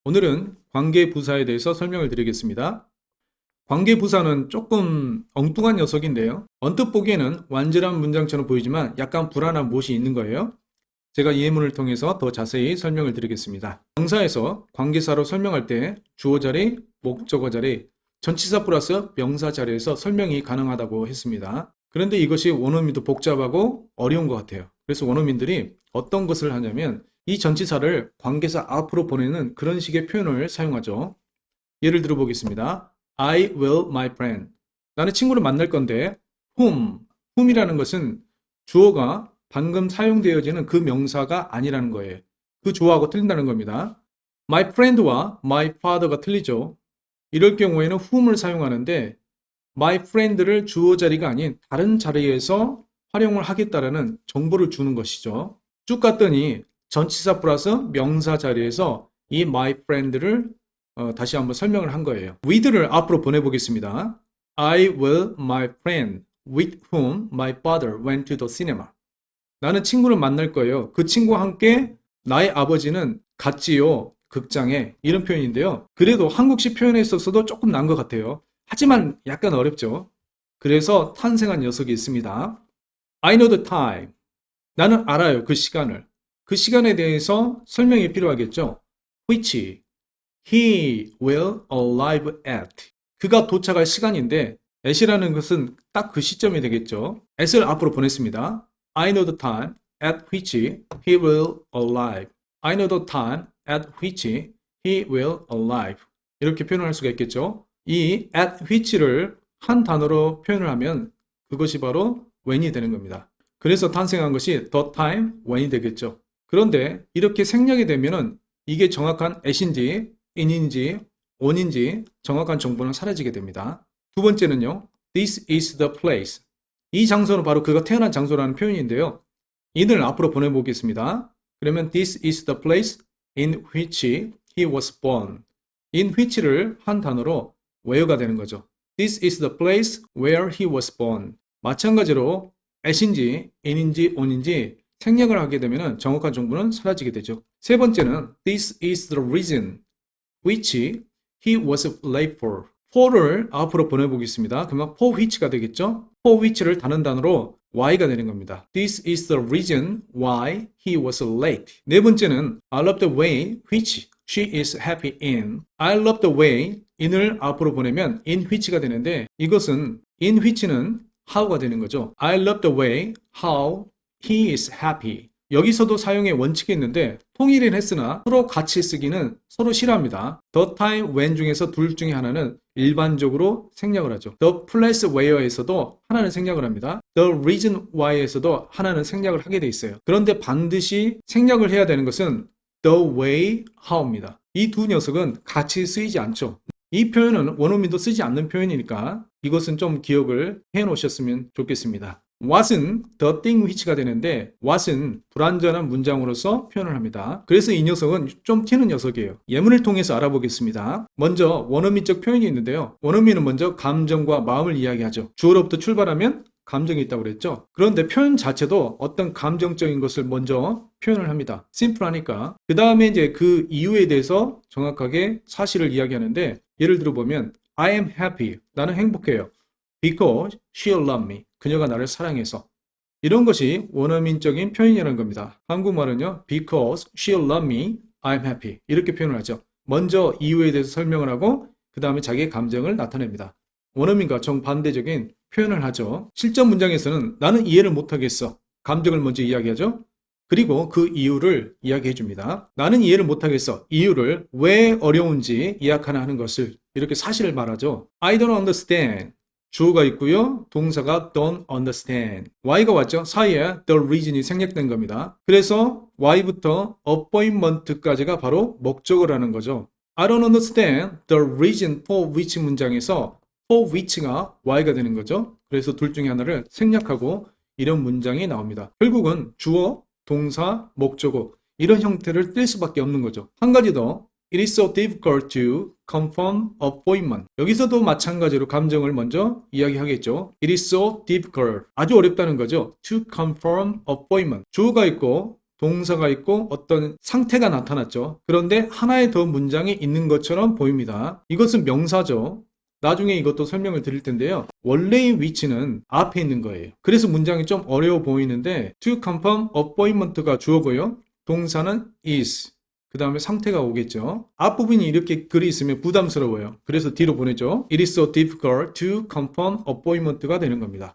오늘은 관계부사에 대해서 설명을 드리겠습니다. 관계부사는 조금 엉뚱한 녀석인데요. 언뜻 보기에는 완전한 문장처럼 보이지만 약간 불안한 무엇이 있는 거예요. 제가 이 예문을 통해서 더 자세히 설명을 드리겠습니다. 명사에서 관계사로 설명할 때 주어 자리, 목적어 자리, 전치사 플러스 명사 자리에서 설명이 가능하다고 했습니다. 그런데 이것이 원어민도 복잡하고 어려운 것 같아요. 그래서 원어민들이 어떤 것을 하냐면 이 전치사를 관계사 앞으로 보내는 그런 식의 표현을 사용하죠. 예를 들어 보겠습니다. I will my friend. 나는 친구를 만날 건데 whom이라는 것은 주어가 방금 사용되어지는 그 명사가 아니라는 거예요. 그 주어하고 틀린다는 겁니다. My friend와 my father가 틀리죠. 이럴 경우에는 whom을 사용하는데 my friend를 주어 자리가 아닌 다른 자리에서 활용을 하겠다라는 정보를 주는 것이죠. 쭉 갔더니 전치사 플러스 명사 자리에서 이 my friend를 다시 한번 설명을 한 거예요. with를 앞으로 보내보겠습니다. I will my friend with whom my father went to the cinema. 나는 친구를 만날 거예요. 그 친구와 함께 나의 아버지는 갔지요. 극장에. 이런 표현인데요. 그래도 한국식 표현에 있어서도 조금 난 것 같아요. 하지만 약간 어렵죠. 그래서 탄생한 녀석이 있습니다. I know the time. 나는 알아요. 그 시간을. 그 시간에 대해서 설명이 필요하겠죠. which he will arrive at. 그가 도착할 시간인데 at이라는 것은 딱 그 시점이 되겠죠. at을 앞으로 보냈습니다. I know the time at which he will arrive. I know the time at which he will arrive. 이렇게 표현을 할 수가 있겠죠. 이 at which를 한 단어로 표현을 하면 그것이 바로 when이 되는 겁니다. 그래서 탄생한 것이 the time when이 되겠죠. 그런데 이렇게 생략이 되면은 이게 정확한 at인지 in인지 on인지 정확한 정보는 사라지게 됩니다. 두 번째는요. This is the place. 이 장소는 바로 그가 태어난 장소라는 표현인데요. in을 앞으로 보내보겠습니다. 그러면 this is the place in which he was born. in which를 한 단어로 where가 되는 거죠. This is the place where he was born. 마찬가지로 at인지 in인지 on인지 생략을 하게 되면 정확한 정보는 사라지게 되죠. 세 번째는 this is the reason which he was late for. for를 앞으로 보내보겠습니다. 그러면 for which가 되겠죠. for which를 다른 단어로 why가 되는 겁니다. This is the reason why he was late. 네 번째는 I love the way which she is happy in. I love the way in을 앞으로 보내면 in which가 되는데 이것은 in which는 how가 되는 거죠. I love the way how he is happy. 여기서도 사용의 원칙이 있는데 통일은 했으나 서로 같이 쓰기는 서로 싫어합니다. The time when 중에서 둘 중에 하나는 일반적으로 생략을 하죠. The place where에서도 하나는 생략을 합니다. The reason why에서도 하나는 생략을 하게 돼 있어요. 그런데 반드시 생략을 해야 되는 것은 the way how입니다. 이 두 녀석은 같이 쓰이지 않죠. 이 표현은 원어민도 쓰지 않는 표현이니까 이것은 좀 기억을 해 놓으셨으면 좋겠습니다. what은 the thing which가 되는데 what은 불완전한 문장으로서 표현을 합니다. 그래서 이 녀석은 좀 튀는 녀석이에요. 예문을 통해서 알아보겠습니다. 먼저 원어민적 표현이 있는데요. 원어민은 먼저 감정과 마음을 이야기하죠. 주어로부터 출발하면 감정이 있다고 그랬죠. 그런데 표현 자체도 어떤 감정적인 것을 먼저 표현을 합니다. 심플하니까. 그 다음에 이제 그 이유에 대해서 정확하게 사실을 이야기하는데 예를 들어 보면 I am happy. 나는 행복해요. Because she loved me. 그녀가 나를 사랑해서. 이런 것이 원어민적인 표현이라는 겁니다. 한국말은요. Because she loved me, I'm happy. 이렇게 표현을 하죠. 먼저 이유에 대해서 설명을 하고 그 다음에 자기의 감정을 나타냅니다. 원어민과 정반대적인 표현을 하죠. 실전 문장에서는 나는 이해를 못하겠어. 감정을 먼저 이야기하죠. 그리고 그 이유를 이야기해 줍니다. 나는 이해를 못하겠어. 이유를 왜 어려운지 이야기하는 것을 이렇게 사실을 말하죠. I don't understand. 주어가 있고요. 동사가 don't understand. Y가 왔죠. 사이에 the reason이 생략된 겁니다. 그래서 Y부터 appointment까지가 바로 목적어라는 거죠. I don't understand the reason for which 문장에서 for which가 Y가 되는 거죠. 그래서 둘 중에 하나를 생략하고 이런 문장이 나옵니다. 결국은 주어, 동사, 목적어 이런 형태를 띨 수밖에 없는 거죠. 한 가지 더. It is so difficult to confirm appointment. 여기서도 마찬가지로 감정을 먼저 이야기하겠죠. It is so difficult. 아주 어렵다는 거죠. To confirm appointment. 주어가 있고 동사가 있고 어떤 상태가 나타났죠. 그런데 하나의 더 문장이 있는 것처럼 보입니다. 이것은 명사죠. 나중에 이것도 설명을 드릴 텐데요. 원래의 위치는 앞에 있는 거예요. 그래서 문장이 좀 어려워 보이는데 to confirm appointment가 주어고요. 동사는 is. 그 다음에 상태가 오겠죠. 앞부분이 이렇게 글이 있으면 부담스러워요. 그래서 뒤로 보내죠. It is so difficult to confirm appointment가 되는 겁니다.